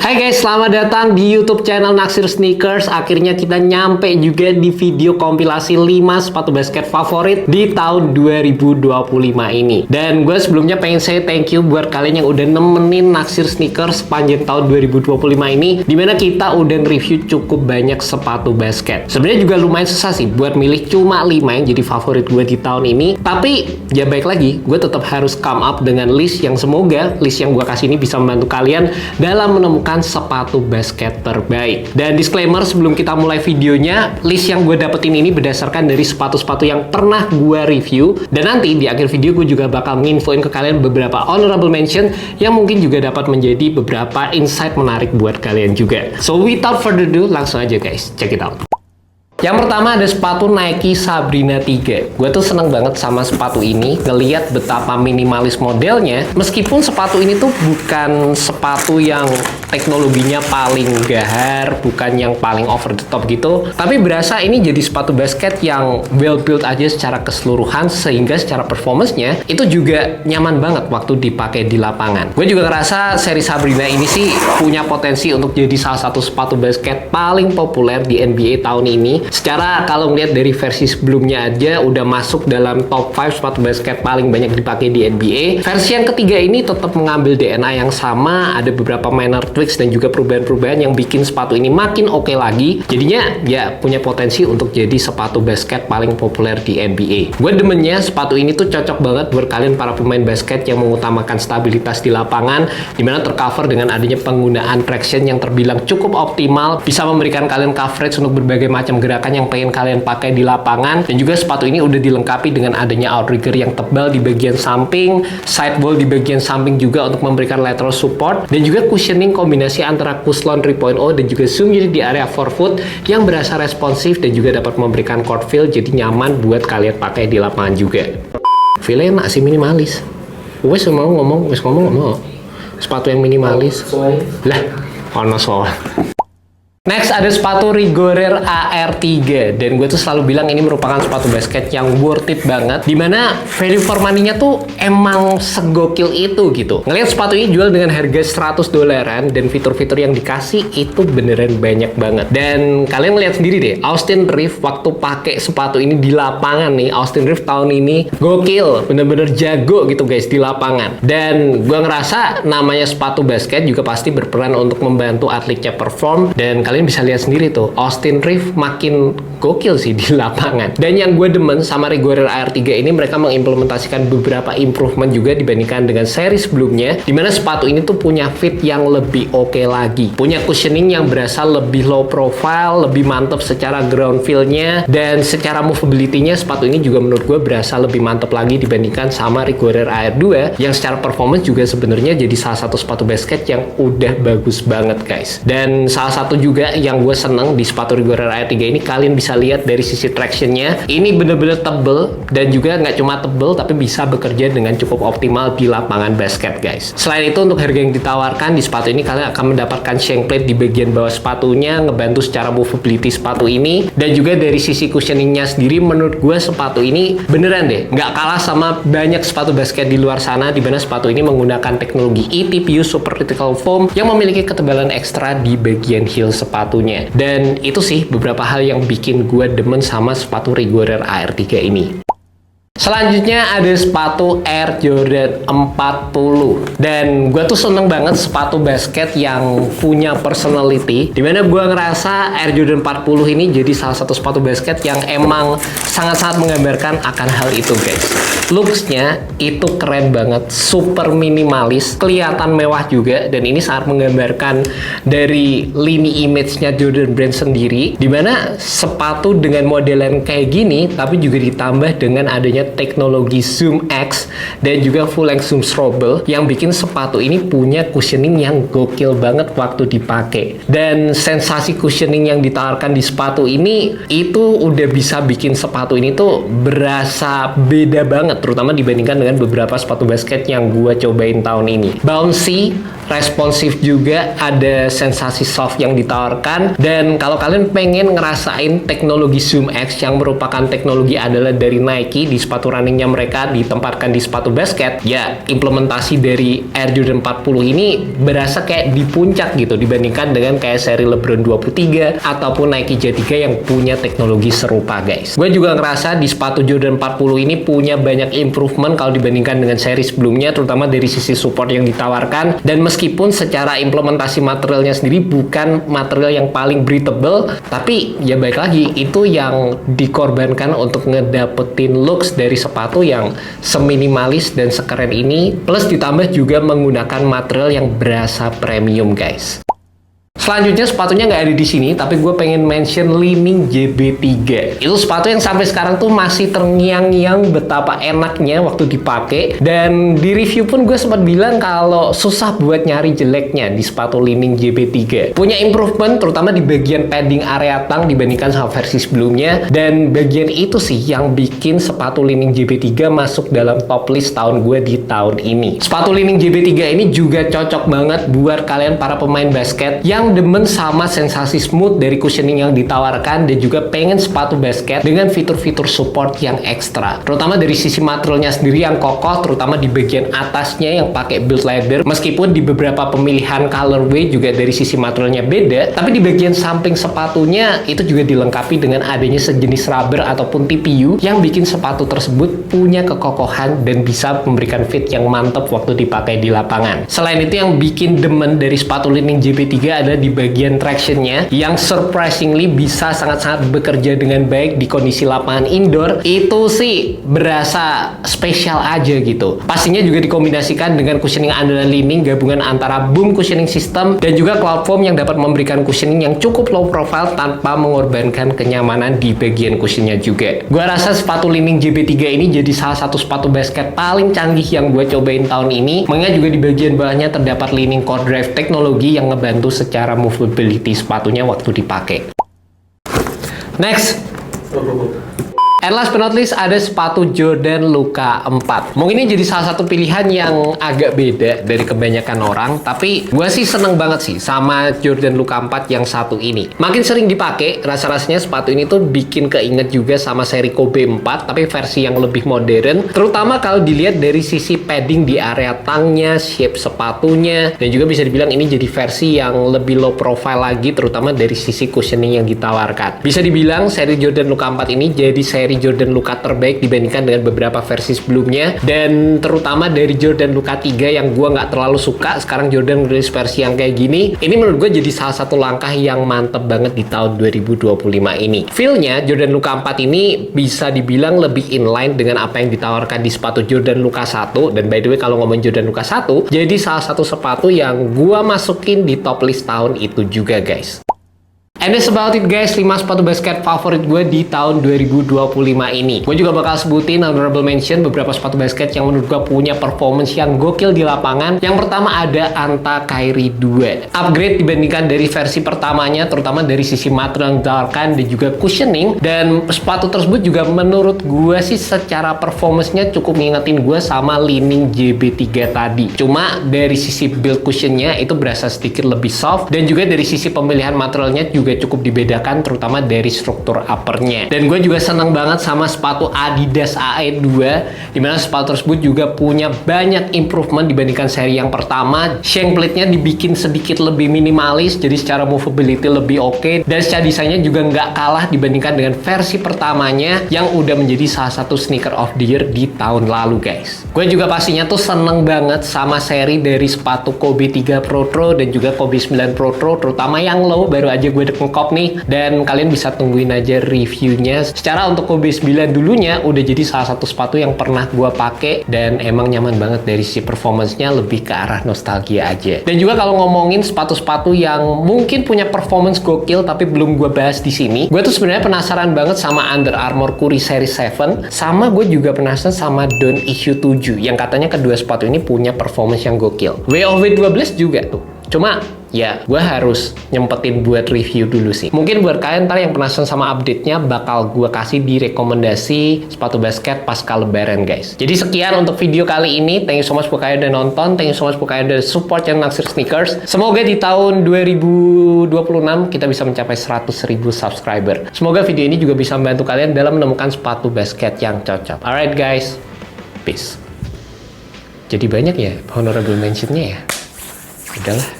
Hai guys, selamat datang di YouTube channel Naksir Sneakers. Akhirnya kita nyampe juga di video kompilasi 5 sepatu basket favorit di tahun 2025 ini. Dan gue sebelumnya pengen say thank you buat kalian yang udah nemenin Naksir Sneakers sepanjang tahun 2025 ini, dimana kita udah review cukup banyak sepatu basket. Sebenarnya juga lumayan susah sih buat milih cuma 5 yang jadi favorit gue di tahun ini. Tapi ya baik lagi, gue tetap harus come up dengan list yang semoga list yang gue kasih ini bisa membantu kalian dalam menemukan sepatu basket terbaik. Dan disclaimer sebelum kita mulai videonya, list yang gue dapetin ini berdasarkan dari sepatu-sepatu yang pernah gue review, dan nanti di akhir video gue juga bakal nginfoin ke kalian beberapa honorable mention yang mungkin juga dapat menjadi beberapa insight menarik buat kalian juga. So without further ado, langsung aja guys, check it out. Yang pertama ada sepatu Nike Sabrina 3. Gue tuh seneng banget sama sepatu ini, ngeliat betapa minimalis modelnya. Meskipun sepatu ini tuh bukan sepatu yang teknologinya paling gahar, bukan yang paling over the top gitu, tapi berasa ini jadi sepatu basket yang well built aja secara keseluruhan, sehingga secara performance-nya itu juga nyaman banget waktu dipakai di lapangan. Gue juga ngerasa seri Sabrina ini sih punya potensi untuk jadi salah satu sepatu basket paling populer di NBA tahun ini. Secara kalau ngeliat dari versi sebelumnya aja udah masuk dalam top 5 sepatu basket paling banyak dipakai di NBA. Versi yang ketiga ini tetap mengambil DNA yang sama, ada beberapa minor tweaks dan juga perubahan-perubahan yang bikin sepatu ini makin oke lagi. Jadinya ya punya potensi untuk jadi sepatu basket paling populer di NBA. Gue demennya sepatu ini tuh cocok banget buat kalian para pemain basket yang mengutamakan stabilitas di lapangan, dimana tercover dengan adanya penggunaan traction yang terbilang cukup optimal, bisa memberikan kalian coverage untuk berbagai macam gerakan yang pengen kalian pakai di lapangan. Dan juga sepatu ini udah dilengkapi dengan adanya outrigger yang tebal di bagian samping, sidewall di bagian samping juga untuk memberikan lateral support, dan juga cushioning kombinasi antara Cushlon 3.0 dan juga zoom unit di area forefoot yang berasa responsif dan juga dapat memberikan court feel jadi nyaman buat kalian pakai di lapangan juga. Feel-nya masih minimalis. Wes ngomong sepatu yang minimalis lah, ono soal. Next ada sepatu Rigorer AR3, dan gue tuh selalu bilang ini merupakan sepatu basket yang worth it banget, dimana value for money-nya tuh emang segokil itu gitu. Ngelihat sepatu ini jual dengan harga $100 dan fitur-fitur yang dikasih itu beneran banyak banget. Dan kalian lihat sendiri deh, Austin Reeves waktu pakai sepatu ini di lapangan nih, Austin Reeves tahun ini gokil, bener-bener jago gitu guys di lapangan. Dan gue ngerasa namanya sepatu basket juga pasti berperan untuk membantu atletnya perform, dan kalian bisa lihat sendiri tuh, Austin Reeves makin gokil sih di lapangan. Dan yang gue demen sama Rigorer AR3 ini, mereka mengimplementasikan beberapa improvement juga dibandingkan dengan seri sebelumnya, dimana sepatu ini tuh punya fit yang lebih oke lagi, punya cushioning yang berasa lebih low profile, lebih mantap secara ground feel-nya, dan secara movability-nya sepatu ini juga menurut gue berasa lebih mantap lagi dibandingkan sama Rigorer AR2 yang secara performance juga sebenarnya jadi salah satu sepatu basket yang udah bagus banget guys. Dan salah satu juga yang gue seneng di sepatu Rigorer AR3 ini, kalian bisa lihat dari sisi tractionnya, ini bener-bener tebel, dan juga nggak cuma tebel tapi bisa bekerja dengan cukup optimal di lapangan basket guys. Selain itu, untuk harga yang ditawarkan di sepatu ini, kalian akan mendapatkan shank plate di bagian bawah sepatunya, ngebantu secara movability sepatu ini. Dan juga dari sisi cushioningnya sendiri, menurut gue sepatu ini beneran deh nggak kalah sama banyak sepatu basket di luar sana, di mana sepatu ini menggunakan teknologi ETPU Super Critical Foam yang memiliki ketebalan ekstra di bagian heel sepatunya. Dan itu sih beberapa hal yang bikin gue demen sama sepatu Rigorer AR3 ini. Selanjutnya ada sepatu Air Jordan 40, dan gue tuh seneng banget sepatu basket yang punya personality, dimana gue ngerasa Air Jordan 40 ini jadi salah satu sepatu basket yang emang sangat-sangat menggambarkan akan hal itu guys. Looks-nya itu keren banget, super minimalis, kelihatan mewah juga, dan ini sangat menggambarkan dari lini image-nya Jordan Brand sendiri, dimana sepatu dengan modelan kayak gini tapi juga ditambah dengan adanya teknologi Zoom X dan juga full length zoom strobe yang bikin sepatu ini punya cushioning yang gokil banget waktu dipakai. Dan sensasi cushioning yang ditawarkan di sepatu ini itu udah bisa bikin sepatu ini tuh berasa beda banget, terutama dibandingkan dengan beberapa sepatu basket yang gue cobain tahun ini. Bouncy, responsif juga, ada sensasi soft yang ditawarkan. Dan kalau kalian pengen ngerasain teknologi Zoom X yang merupakan teknologi andalan dari Nike di sepatu runningnya mereka ditempatkan di sepatu basket, ya implementasi dari Air Jordan 40 ini berasa kayak di puncak gitu dibandingkan dengan kayak seri LeBron 23 ataupun Nike J3 yang punya teknologi serupa guys. Gue juga ngerasa di sepatu Jordan 40 ini punya banyak improvement kalau dibandingkan dengan seri sebelumnya, terutama dari sisi support yang ditawarkan. Dan meskipun secara implementasi materialnya sendiri bukan material yang paling breathable, tapi ya baik lagi itu yang dikorbankan untuk ngedapetin looks dari sepatu yang seminimalis dan sekeren ini, plus ditambah juga menggunakan material yang berasa premium guys. Selanjutnya sepatunya nggak ada di sini, tapi gue pengen mention Li-Ning JB3. Itu sepatu yang sampai sekarang tuh masih terngiang-ngiang betapa enaknya waktu dipakai. Dan di review pun gue sempat bilang kalau susah buat nyari jeleknya di sepatu Li-Ning JB3. Punya improvement terutama di bagian padding area tang dibandingkan sama versi sebelumnya. Dan bagian itu sih yang bikin sepatu Li-Ning JB3 masuk dalam top list tahun gue di tahun ini. Sepatu Li-Ning JB3 ini juga cocok banget buat kalian para pemain basket yang demen sama sensasi smooth dari cushioning yang ditawarkan dan juga pengen sepatu basket dengan fitur-fitur support yang ekstra, terutama dari sisi materialnya sendiri yang kokoh, terutama di bagian atasnya yang pakai build leather. Meskipun di beberapa pemilihan colorway juga dari sisi materialnya beda, tapi di bagian samping sepatunya itu juga dilengkapi dengan adanya sejenis rubber ataupun TPU yang bikin sepatu tersebut punya kekokohan dan bisa memberikan fit yang mantap waktu dipakai di lapangan. Selain itu yang bikin demen dari sepatu Li-Ning JB3 adalah di bagian tractionnya yang surprisingly bisa sangat-sangat bekerja dengan baik di kondisi lapangan indoor. Itu sih berasa spesial aja gitu. Pastinya juga dikombinasikan dengan cushioning andalan Li-Ning, gabungan antara boom cushioning system dan juga cloud foam yang dapat memberikan cushioning yang cukup low profile tanpa mengorbankan kenyamanan di bagian cushionnya juga. Gua rasa sepatu Li-Ning JB3 ini jadi salah satu sepatu basket paling canggih yang gue cobain tahun ini. Mengingat juga di bagian bawahnya terdapat Li-Ning Core Drive teknologi yang ngebantu secara movability sepatunya waktu dipakai. Next. And last but not least ada sepatu Jordan Luka 4. Mungkin ini jadi salah satu pilihan yang agak beda dari kebanyakan orang, tapi gue sih seneng banget sih sama Jordan Luka 4 yang satu ini. Makin sering dipakai, rasa-rasanya sepatu ini tuh bikin keinget juga sama seri Kobe 4, tapi versi yang lebih modern. Terutama kalau dilihat dari sisi padding di area tangnya, shape sepatunya, dan juga bisa dibilang ini jadi versi yang lebih low profile lagi, terutama dari sisi cushioning yang ditawarkan. Bisa dibilang seri Jordan Luka 4 ini jadi seri Jordan Luka terbaik dibandingkan dengan beberapa versi sebelumnya, dan terutama dari Jordan Luka 3 yang gue nggak terlalu suka. Sekarang Jordan rilis versi yang kayak gini, ini menurut gue jadi salah satu langkah yang mantep banget di tahun 2025 ini. Feel-nya Jordan Luka 4 ini bisa dibilang lebih inline dengan apa yang ditawarkan di sepatu Jordan Luka 1. Dan by the way kalau ngomong Jordan Luka 1, jadi salah satu sepatu yang gue masukin di top list tahun itu juga guys. And that's about it guys, 5 sepatu basket favorit gue di tahun 2025 ini. Gue juga bakal sebutin honorable mention beberapa sepatu basket yang menurut gue punya performance yang gokil di lapangan. Yang pertama ada Anta Kyrie 2. Upgrade dibandingkan dari versi pertamanya, terutama dari sisi material yang ditawarkan dan juga cushioning. Dan sepatu tersebut juga menurut gue sih secara performance-nya cukup ngingetin gue sama Li-Ning JB3 tadi. Cuma dari sisi build cushionnya itu berasa sedikit lebih soft, dan juga dari sisi pemilihan materialnya juga cukup dibedakan, terutama dari struktur uppernya. Dan gue juga seneng banget sama sepatu Adidas AE2, dimana sepatu tersebut juga punya banyak improvement dibandingkan seri yang pertama. Shank plate-nya dibikin sedikit lebih minimalis, jadi secara movability lebih oke, dan secara desainnya juga nggak kalah dibandingkan dengan versi pertamanya yang udah menjadi salah satu sneaker of the year di tahun lalu guys. Gue juga pastinya tuh seneng banget sama seri dari sepatu Kobe 3 Pro dan juga Kobe 9 Pro, terutama yang low baru aja gue ngekop nih, dan kalian bisa tungguin aja reviewnya. Secara untuk Kobe 9 dulunya udah jadi salah satu sepatu yang pernah gua pakai dan emang nyaman banget dari sisi performance-nya, lebih ke arah nostalgia aja. Dan juga kalau ngomongin sepatu-sepatu yang mungkin punya performance gokil tapi belum gua bahas di sini, gue tuh sebenarnya penasaran banget sama Under Armour Curry Series 7, sama gue juga penasaran sama Dunk Issue 7 yang katanya kedua sepatu ini punya performance yang gokil. Way of Weight 12 juga tuh Cuma ya gue harus nyempetin buat review dulu sih. Mungkin buat kalian ntar yang penasaran sama update-nya bakal gue kasih di rekomendasi sepatu basket pasca lebaran guys. Jadi sekian untuk video kali ini. Thank you so much buat kalian udah nonton. Thank you so much buat kalian udah support channel Naksir Sneakers. Semoga di tahun 2026 kita bisa mencapai 100.000 subscriber. Semoga video ini juga bisa membantu kalian dalam menemukan sepatu basket yang cocok. Alright guys, peace. Jadi banyak ya honorable mention-nya ya. Udahlah.